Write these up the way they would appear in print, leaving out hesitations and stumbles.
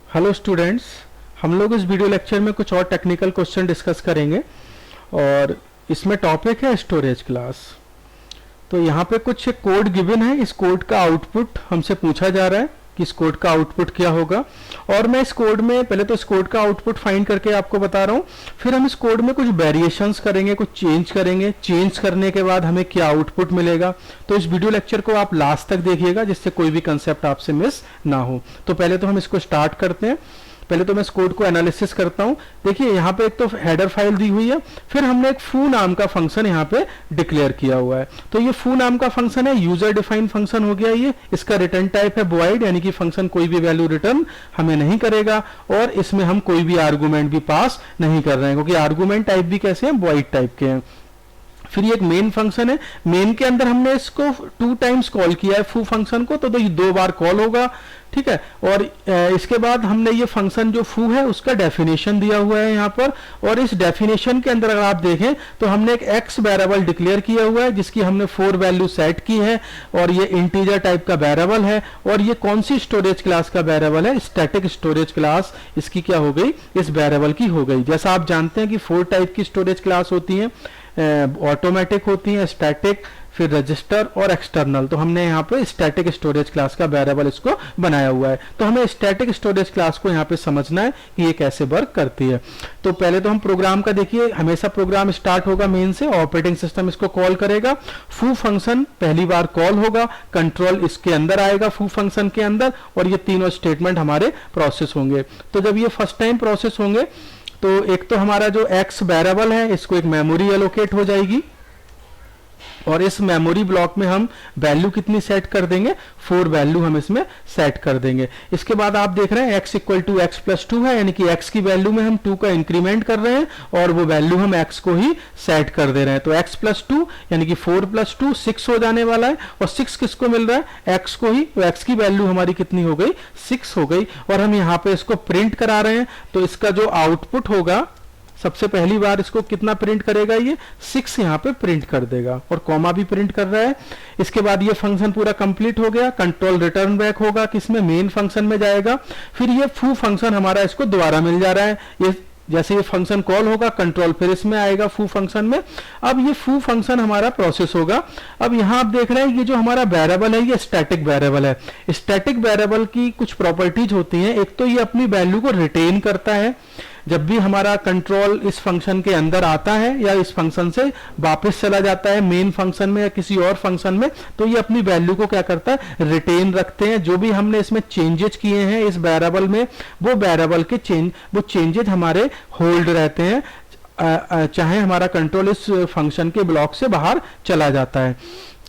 Hello students, हम लोग इस वीडियो लेक्चर में कुछ और टेक्निकल क्वेश्चन डिस्कस करेंगे और इसमें टॉपिक है स्टोरेज क्लास। तो यहाँ पे कुछ कोड गिवन है, इस कोड का आउटपुट हमसे पूछा जा रहा है कि इस कोड का आउटपुट क्या होगा। और मैं इस कोड में पहले तो इस कोड का आउटपुट फाइंड करके आपको बता रहा हूँ, फिर हम इस कोड में कुछ वेरिएशंस करेंगे, कुछ चेंज करेंगे। चेंज करने के बाद हमें क्या आउटपुट मिलेगा। तो इस वीडियो लेक्चर को आप लास्ट तक देखिएगा जिससे कोई भी कंसेप्ट आपसे मिस ना हो। तो पहले तो हम इसको स्टार्ट करते हैं। पहले तो मैं इस कोड को एनालिसिस करता हूं। देखिए यहाँ पे एक तो हेडर फाइल दी हुई है, फिर हमने एक फू नाम का फंक्शन यहाँ पे डिक्लेयर किया हुआ है। तो ये फू नाम का फंक्शन है, यूजर डिफाइंड फंक्शन हो गया ये। इसका रिटर्न टाइप है वॉइड, यानी कि फंक्शन कोई भी वैल्यू रिटर्न हमें नहीं करेगा और इसमें हम कोई भी आर्गुमेंट भी पास नहीं कर रहे हैं, क्योंकि आर्गुमेंट टाइप भी कैसे हैं, वॉइड टाइप के हैं। फिर ये एक मेन फंक्शन है, मेन के अंदर हमने इसको 2 टाइम्स कॉल किया है फू फंक्शन को, तो ये 2 बार कॉल होगा, ठीक है। और इसके बाद हमने ये फंक्शन जो फू है उसका डेफिनेशन दिया हुआ है यहाँ पर। और इस डेफिनेशन के अंदर अगर आप देखें तो हमने एक एक्स वेरिएबल डिक्लेयर किया हुआ है जिसकी हमने 4 वैल्यू सेट की है और ये इंटीजर टाइप का वेरिएबल है। और ये कौन सी स्टोरेज क्लास का वेरिएबल है, स्टैटिक स्टोरेज क्लास इसकी क्या हो गई, इस वेरिएबल की हो गई। जैसा आप जानते हैं कि 4 टाइप की स्टोरेज क्लास होती है, ऑटोमेटिक होती है, स्टैटिक, फिर रजिस्टर और एक्सटर्नल। तो हमने यहाँ पे स्टैटिक स्टोरेज क्लास का वेरिएबल इसको बनाया हुआ है। तो हमें स्टैटिक स्टोरेज क्लास को यहाँ पे समझना है कि ये कैसे वर्क करती है। तो पहले तो हम प्रोग्राम का देखिए, हमेशा प्रोग्राम स्टार्ट होगा मेन से, ऑपरेटिंग सिस्टम इसको कॉल करेगा, फू फंक्शन पहली बार कॉल होगा, कंट्रोल इसके अंदर आएगा फू फंक्शन के अंदर, और ये तीनों स्टेटमेंट हमारे प्रोसेस होंगे। तो जब ये फर्स्ट टाइम प्रोसेस होंगे तो एक तो हमारा जो एक्स वेरिएबल है इसको एक मेमोरी एलोकेट हो जाएगी और इस मेमोरी ब्लॉक में हम वैल्यू कितनी सेट कर देंगे, 4 वैल्यू हम इसमें सेट कर देंगे। इसके बाद आप देख रहे हैं x equal to x plus 2 है, यानी कि x की वैल्यू में हम 2 का इंक्रीमेंट कर रहे हैं और वो वैल्यू हम x को ही सेट कर दे रहे हैं। तो x प्लस 2 यानी कि 4 प्लस 2 6 हो जाने वाला है, और 6 किसको मिल रहा है, x को ही। तो x की वैल्यू हमारी कितनी हो गई, 6 हो गई। और हम यहाँ पे इसको प्रिंट करा रहे हैं, तो इसका जो आउटपुट होगा सबसे पहली बार इसको कितना प्रिंट करेगा, ये 6 यहाँ पे प्रिंट कर देगा और कॉमा भी प्रिंट कर रहा है। इसके बाद ये फंक्शन पूरा कंप्लीट हो गया, कंट्रोल रिटर्न बैक होगा किसमें, मेन फंक्शन में जाएगा। फिर ये फू फंक्शन हमारा इसको दोबारा मिल जा रहा है, ये जैसे ये फंक्शन कॉल होगा कंट्रोल फिर इसमें आएगा फू फंक्शन में। अब ये फू फंक्शन हमारा प्रोसेस होगा। अब यहाँ आप देख रहे हैं ये जो हमारा वेरिएबल है ये स्टैटिक वेरिएबल है। स्टैटिक वेरिएबल की कुछ प्रॉपर्टीज होती हैं, एक तो ये अपनी वैल्यू को रिटेन करता है। जब भी हमारा कंट्रोल इस फंक्शन के अंदर आता है या इस फंक्शन से वापस चला जाता है मेन फंक्शन में या किसी और फंक्शन में, तो ये अपनी वैल्यू को क्या करता है, रिटेन रखते हैं। जो भी हमने इसमें चेंजेस किए हैं इस वेरिएबल में, वो वेरिएबल के चेंजेस हमारे होल्ड रहते हैं, चाहे हमारा कंट्रोल इस फंक्शन के ब्लॉक से बाहर चला जाता है।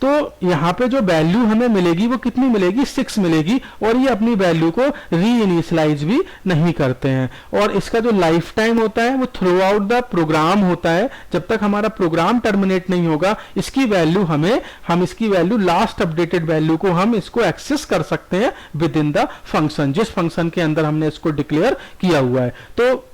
तो यहाँ पे जो वैल्यू हमें मिलेगी वो कितनी मिलेगी, 6 मिलेगी, और ये अपनी वैल्यू को री इनिशियलाइज भी नहीं करते हैं। और इसका जो लाइफ टाइम होता है वो थ्रू आउट द प्रोग्राम होता है, जब तक हमारा प्रोग्राम टर्मिनेट नहीं होगा इसकी वैल्यू हम इसकी वैल्यू लास्ट अपडेटेड वैल्यू को हम इसको एक्सेस कर सकते हैं विद इन द फंक्शन, जिस फंक्शन के अंदर हमने इसको डिक्लेयर किया हुआ है। तो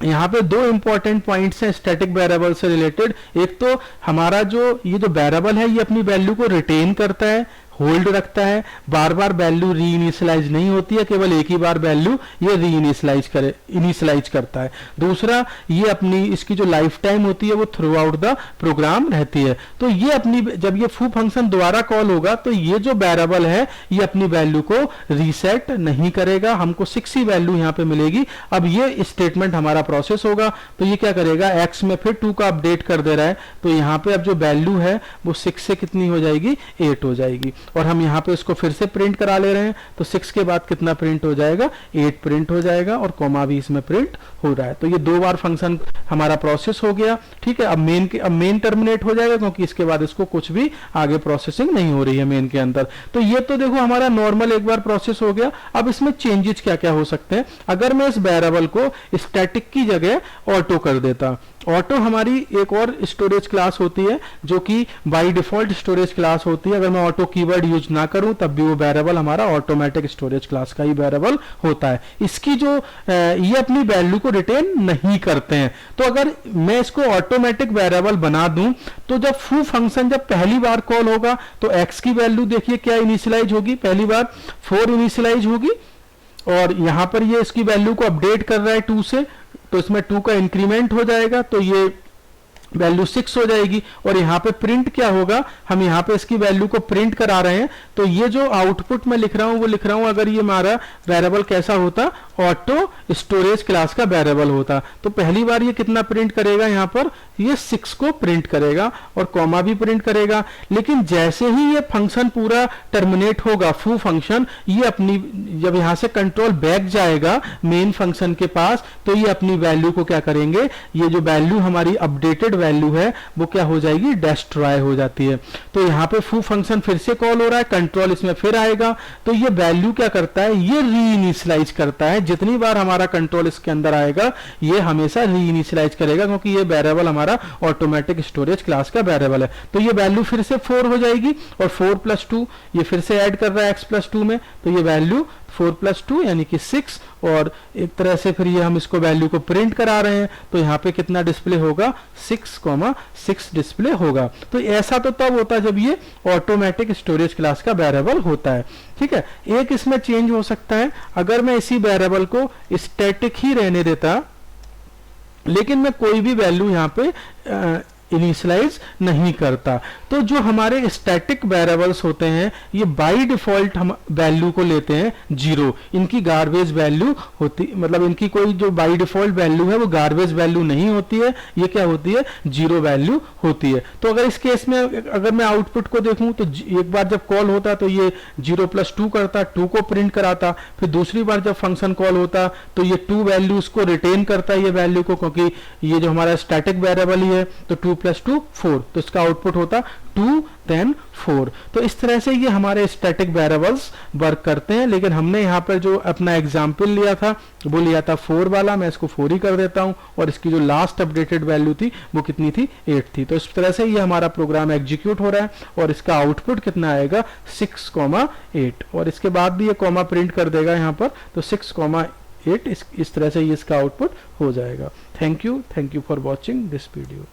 यहाँ पे 2 इंपॉर्टेंट पॉइंट्स हैं स्टैटिक वेरिएबल से रिलेटेड। एक तो हमारा जो ये जो वेरिएबल है ये अपनी वैल्यू को रिटेन करता है, होल्ड रखता है, बार बार वैल्यू री इनिशियलाइज नहीं होती है, केवल एक ही बार वैल्यू ये री इनिशियलाइज करता है। दूसरा, ये अपनी इसकी जो लाइफ टाइम होती है वो थ्रू आउट द प्रोग्राम रहती है। तो ये अपनी जब ये फू फंक्शन दोबारा कॉल होगा तो ये जो वेरिएबल है ये अपनी वैल्यू को रीसेट नहीं करेगा, हमको 6 ही वैल्यू यहाँ पे मिलेगी। अब ये स्टेटमेंट हमारा प्रोसेस होगा, तो ये क्या करेगा, x में फिर 2 का अपडेट कर दे रहा है, तो यहाँ पे अब जो वैल्यू है वो 6 से कितनी हो जाएगी, 8 हो जाएगी। और हम यहाँ पे इसको फिर से प्रिंट करा ले रहे हैं, तो 6 के बाद कितना प्रिंट हो जाएगा, 8 प्रिंट हो जाएगा, और कॉमा भी इसमें प्रिंट हो रहा है। तो ये 2 बार फंक्शन हमारा प्रोसेस हो गया, ठीक है। अब मेन टर्मिनेट हो जाएगा क्योंकि इसके बाद इसको कुछ भी आगे प्रोसेसिंग नहीं हो रही है मेन के अंदर। तो ये तो देखो हमारा नॉर्मल एक बार प्रोसेस हो गया। अब इसमें चेंजेस क्या क्या हो सकते हैं, अगर मैं इस वेरिएबल को स्टैटिक की जगह ऑटो कर देता। ऑटो हमारी एक और स्टोरेज क्लास होती है जो कि बाय डिफॉल्ट स्टोरेज क्लास होती है। अगर मैं ऑटो कीवर्ड यूज ना करूं तब भी वो वेरिएबल हमारा ऑटोमेटिक स्टोरेज क्लास का ही वेरिएबल होता है। इसकी जो ये अपनी वैल्यू को रिटेन नहीं करते हैं। तो अगर मैं इसको ऑटोमेटिक वेरिएबल बना दूं तो जब फू फंक्शन जब पहली बार कॉल होगा तो x की वैल्यू देखिए क्या इनिशियलाइज होगी, पहली बार 4 इनिशियलाइज होगी, और यहाँ पर ये इसकी वैल्यू को अपडेट कर रहा है 2 से, तो इसमें 2 का इंक्रीमेंट हो जाएगा, तो ये वैल्यू 6 हो जाएगी। और यहाँ पे प्रिंट क्या होगा, हम यहाँ पे इसकी वैल्यू को प्रिंट करा रहे हैं, तो ये जो आउटपुट मैं लिख रहा हूँ वो लिख रहा हूँ अगर ये हमारा वेरिएबल कैसा होता, ऑटो स्टोरेज क्लास का वेरिएबल होता, तो पहली बार ये कितना प्रिंट करेगा, यहाँ पर ये 6 को प्रिंट करेगा और कॉमा भी प्रिंट करेगा। लेकिन जैसे ही ये फंक्शन पूरा टर्मिनेट होगा, फू फंक्शन, ये अपनी जब यहाँ से कंट्रोल बैक जाएगा मेन फंक्शन के पास, तो ये अपनी वैल्यू को क्या करेंगे, ये जो वैल्यू हमारी अपडेटेड वैल्यू है वो क्या हो जाएगी, डेस्ट्रॉय हो जाती है। तो यहाँ पे फू फंक्शन फिर से कॉल हो रहा है, कंट्रोल इसमें फिर आएगा, तो ये वैल्यू क्या करता है, ये रीइनिशियलाइज करता है। जितनी बार हमारा कंट्रोल इसके अंदर आएगा ये हमेशा रीइनिशियलाइज करेगा, क्योंकि ये वेरिएबल हमारा ऑटोमेटिक स्टोरेज क्लास का वेरिएबल है। तो ये वैल्यू फिर से 4 हो जाएगी, और 4 + 2 ये फिर से ऐड कर रहा है x + 2 में, तो ये वैल्यू 4 + 2 यानी कि 6, और एक तरह से फिर ये हम इसको वैल्यू को प्रिंट करा रहे हैं, तो यहाँ पे कितना डिस्प्ले होगा, 6,6 डिस्प्ले होगा। तो ऐसा तो तब होता है जब ये ऑटोमेटिक स्टोरेज क्लास का वेरिएबल होता है। ठीक है, एक इसमें चेंज हो सकता है, अगर मैं इसी वेरिएबल को स्टैटिक ही रहने देता लेकिन मैं कोई भी वैल्यू यहाँ पे इनिशियलाइज नहीं करता, तो जो हमारे स्टैटिक वेरिएबल्स होते हैं ये बाय डिफॉल्ट हम वैल्यू को लेते हैं 0, इनकी गार्बेज वैल्यू होती, मतलब इनकी कोई जो बाय डिफॉल्ट वैल्यू है वो गार्बेज वैल्यू नहीं होती है, ये क्या होती है, 0 वैल्यू होती है। तो अगर इस केस में अगर मैं आउटपुट को देखूं तो एक बार जब कॉल होता तो ये 0 + 2 करता, 2 को प्रिंट कराता, फिर दूसरी बार जब फंक्शन कॉल होता तो ये 2 वैल्यू उसको रिटेन करता है ये वैल्यू को, क्योंकि ये जो हमारा स्टैटिक वेरिएबल ही है, तो 2 + 2 4, तो इसका आउटपुट होता 2 then 4। तो इस तरह से ये हमारे स्टैटिक वेरिएबल्स वर्क करते हैं। लेकिन हमने यहाँ पर जो अपना एग्जाम्पल लिया था वो लिया था 4 वाला, मैं इसको 4 ही कर देता हूँ, और इसकी जो लास्ट अपडेटेड वैल्यू थी वो कितनी थी, 8 थी। तो इस तरह से ये हमारा प्रोग्राम एग्जीक्यूट हो रहा है, और इसका आउटपुट कितना आएगा, 6,8, और इसके बाद भी ये कॉमा प्रिंट कर देगा यहाँ पर, तो 6,8 इस तरह से ये इसका आउटपुट हो जाएगा। Thank you for watching this video.